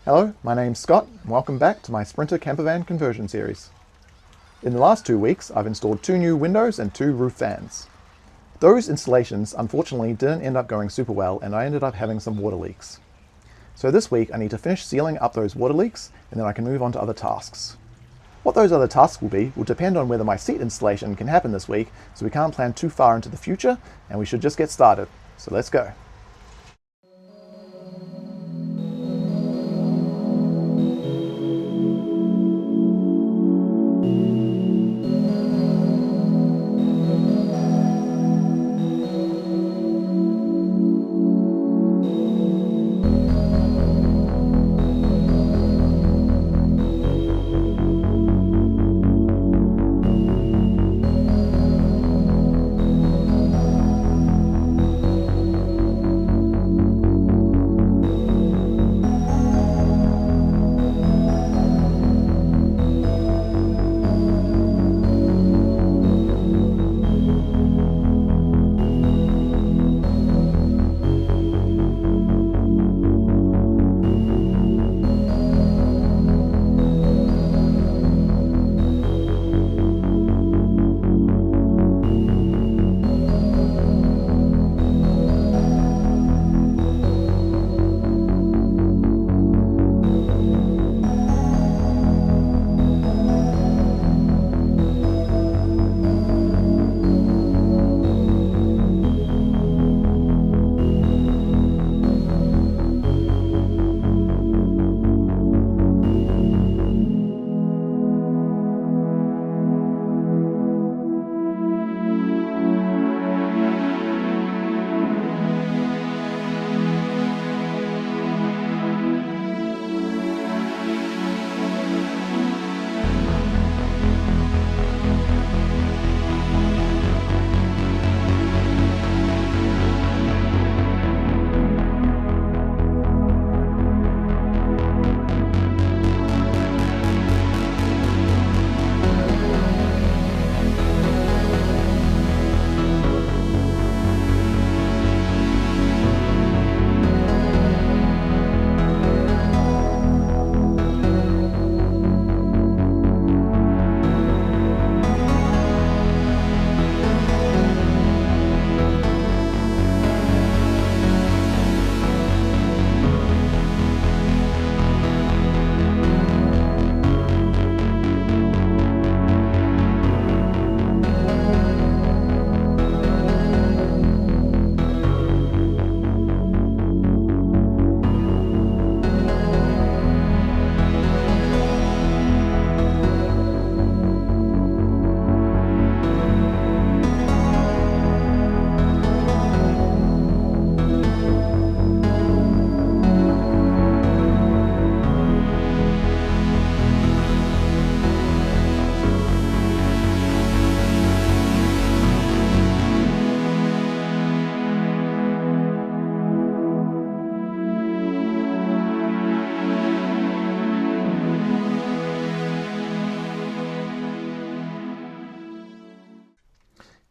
Hello, my name's Scott, and welcome back to my Sprinter campervan conversion series. In the last 2 weeks, I've installed 2 new windows and 2 roof fans. Those installations unfortunately didn't end up going super well, and I ended up having some water leaks. So this week I need to finish sealing up those water leaks, and then I can move on to other tasks. What those other tasks will be will depend on whether my seat installation can happen this week, so we can't plan too far into the future, and we should just get started. So let's go.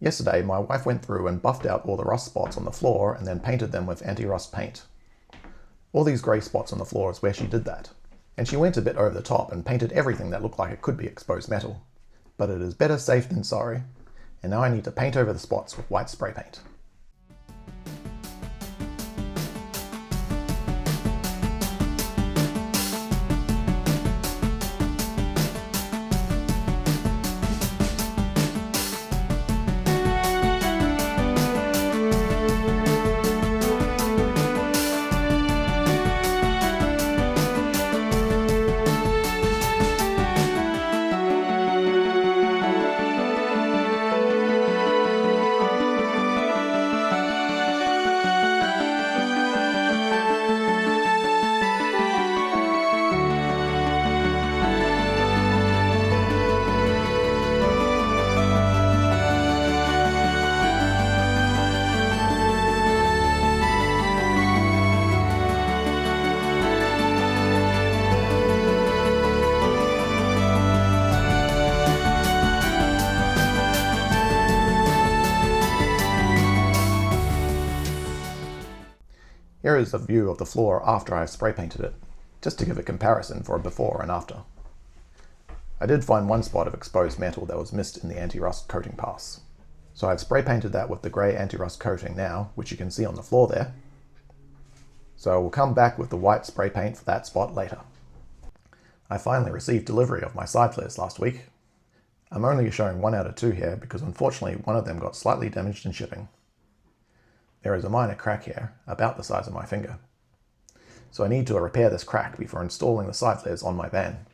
Yesterday, my wife went through and buffed out all the rust spots on the floor and then painted them with anti-rust paint. All these grey spots on the floor is where she did that. And she went a bit over the top and painted everything that looked like it could be exposed metal. But it is better safe than sorry. And now I need to paint over the spots with white spray paint. Here is a view of the floor after I've spray painted it. just to give a comparison for a before and after. I did find one spot of exposed metal that was missed in the anti-rust coating pass. So I've spray painted that with the grey anti-rust coating now, which you can see on the floor there. So we'll come back with the white spray paint for that spot later. I finally received delivery of my side flares last week. I'm only showing 1 out of 2 here because unfortunately one of them got slightly damaged in shipping. There is a minor crack here, about the size of my finger. So I need to repair this crack before installing the side flares on my van.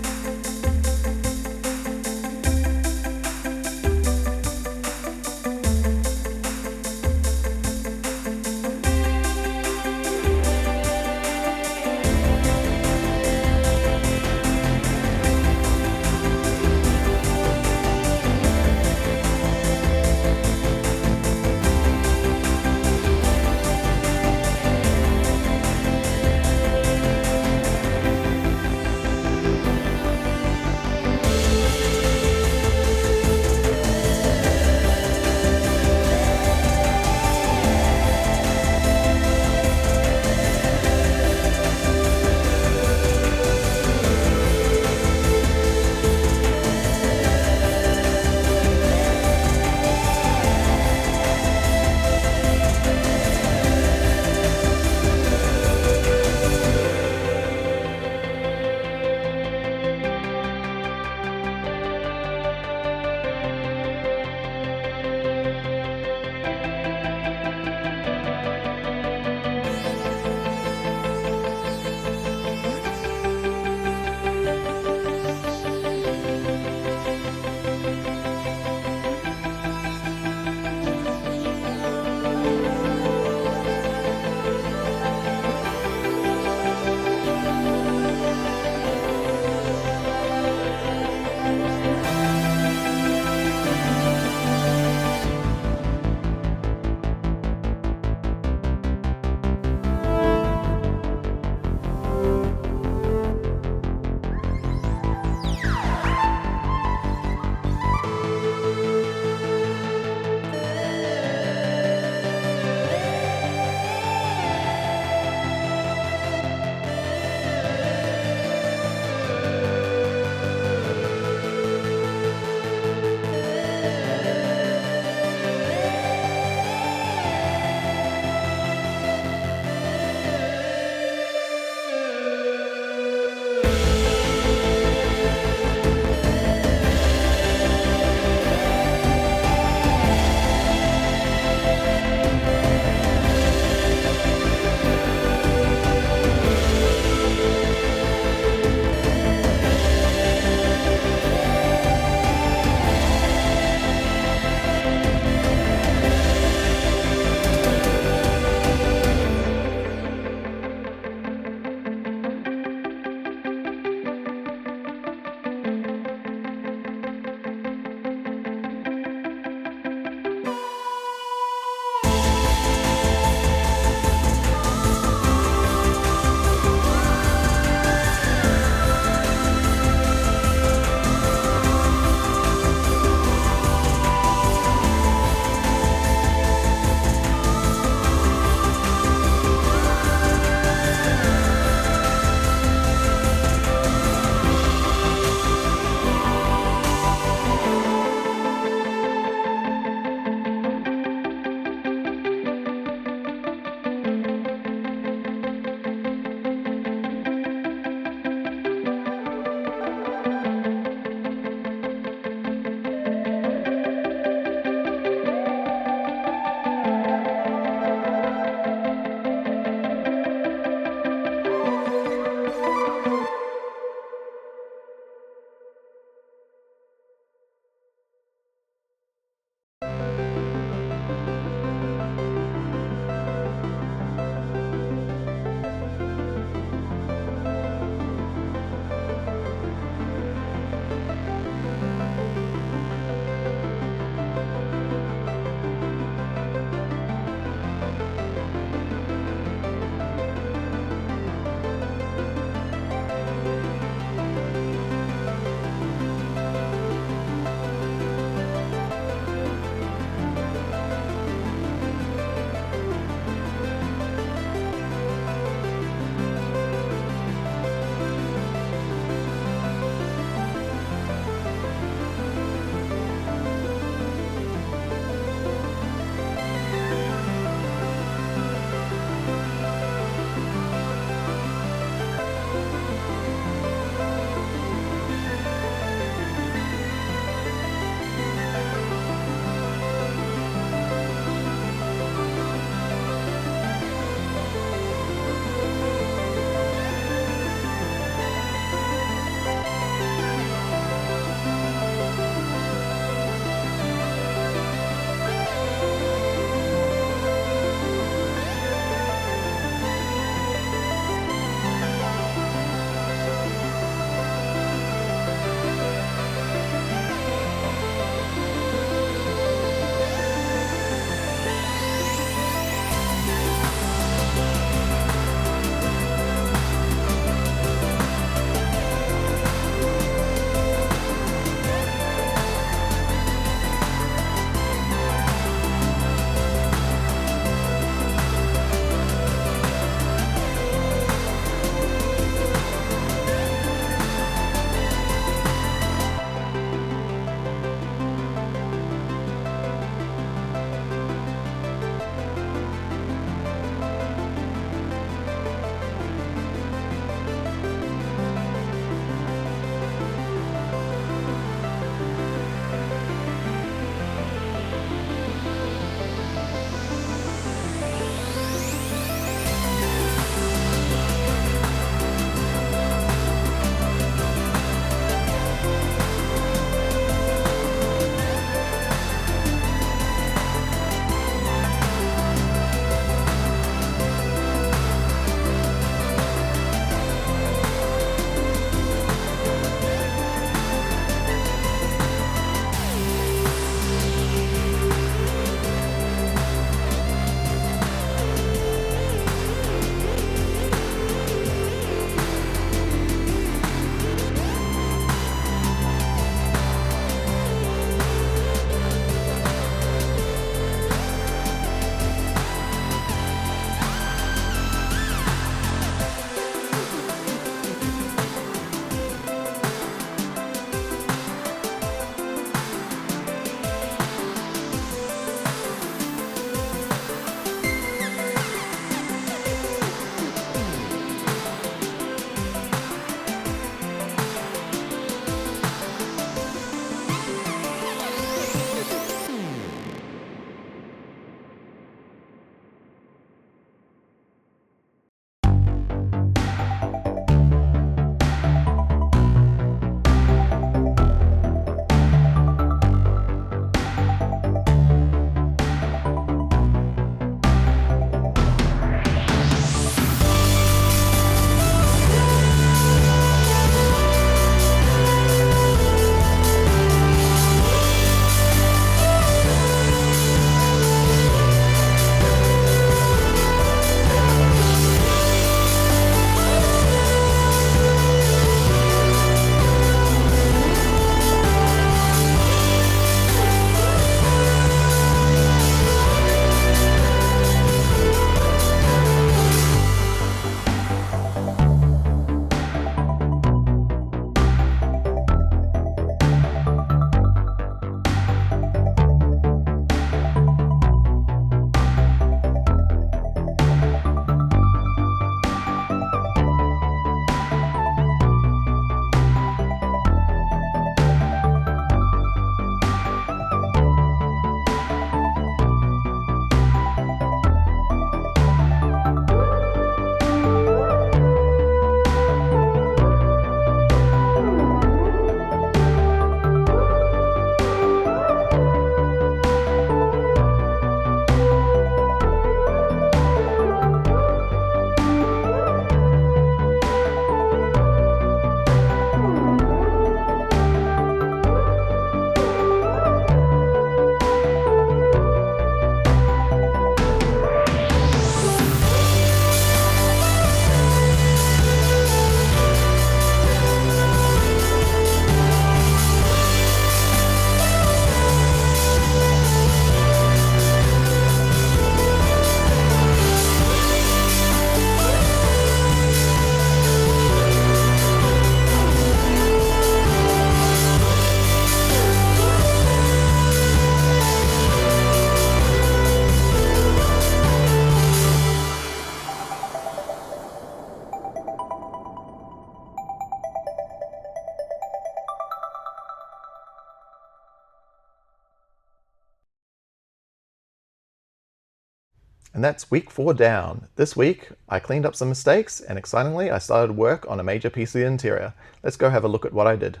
And that's week 4 down. This week, I cleaned up some mistakes, and excitingly, I started work on a major piece of the interior. Let's go have a look at what I did.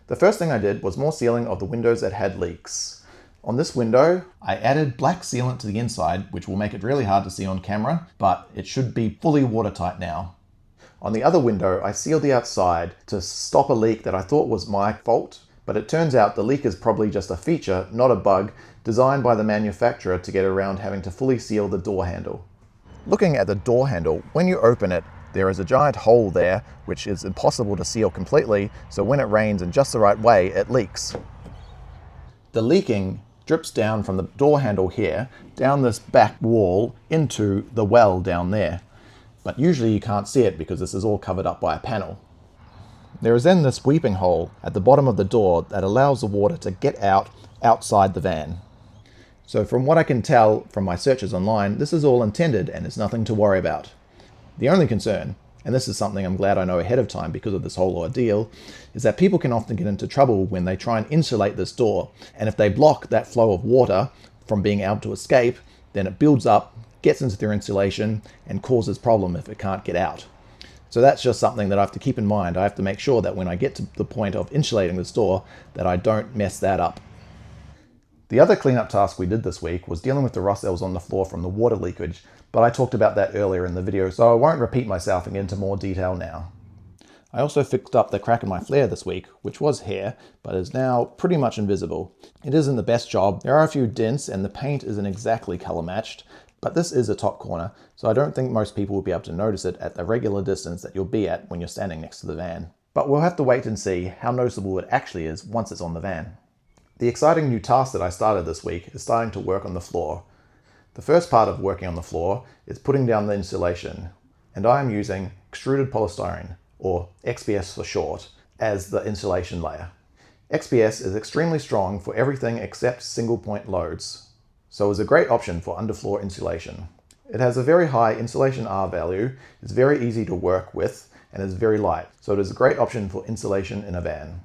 The first thing I did was more sealing of the windows that had leaks. On this window, I added black sealant to the inside, which will make it really hard to see on camera, but it should be fully watertight now. On the other window, I sealed the outside to stop a leak that I thought was my fault, but it turns out the leak is probably just a feature, not a bug, designed by the manufacturer to get around having to fully seal the door handle. Looking at the door handle, when you open it, there is a giant hole there, which is impossible to seal completely, so when it rains in just the right way, it leaks. The leaking drips down from the door handle here, down this back wall, into the well down there. But usually you can't see it because this is all covered up by a panel. There is then this weeping hole at the bottom of the door that allows the water to get out outside the van. So from what I can tell from my searches online, this is all intended and it's nothing to worry about. The only concern, and this is something I'm glad I know ahead of time because of this whole ordeal, is that people can often get into trouble when they try and insulate this door, and if they block that flow of water from being able to escape, then it builds up, gets into their insulation, and causes problem if it can't get out. So that's just something that I have to keep in mind. I have to make sure that when I get to the point of insulating this door, that I don't mess that up. The other cleanup task we did this week was dealing with the rust that was on the floor from the water leakage, but I talked about that earlier in the video, so I won't repeat myself and get into more detail now. I also fixed up the crack in my flare this week, which was here, but is now pretty much invisible. It isn't the best job. There are a few dents and the paint isn't exactly color matched, but this is a top corner, so I don't think most people will be able to notice it at the regular distance that you'll be at when you're standing next to the van. But we'll have to wait and see how noticeable it actually is once it's on the van. The exciting new task that I started this week is starting to work on the floor. The first part of working on the floor is putting down the insulation, and I am using extruded polystyrene, or XPS for short, as the insulation layer. XPS is extremely strong for everything except single point loads, so is a great option for underfloor insulation. It has a very high insulation R value, is very easy to work with, and is very light, so it is a great option for insulation in a van.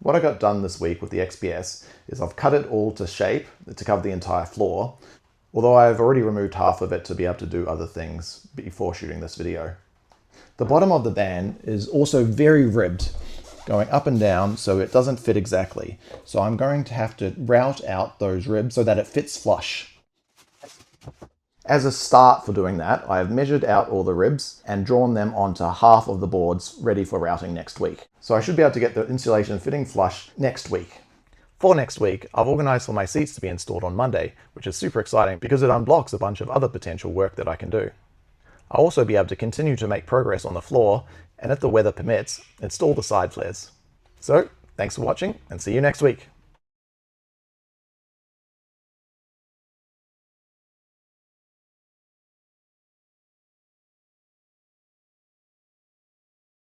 What I got done this week with the XPS is I've cut it all to shape to cover the entire floor, although I've already removed half of it to be able to do other things before shooting this video. The bottom of the van is also very ribbed, going up and down so it doesn't fit exactly. So I'm going to have to route out those ribs so that it fits flush. As a start for doing that, I have measured out all the ribs and drawn them onto half of the boards ready for routing next week. So I should be able to get the insulation fitting flush next week. For next week, I've organised for my seats to be installed on Monday, which is super exciting because it unblocks a bunch of other potential work that I can do. I'll also be able to continue to make progress on the floor, and if the weather permits, install the side flares. So, thanks for watching, and see you next week.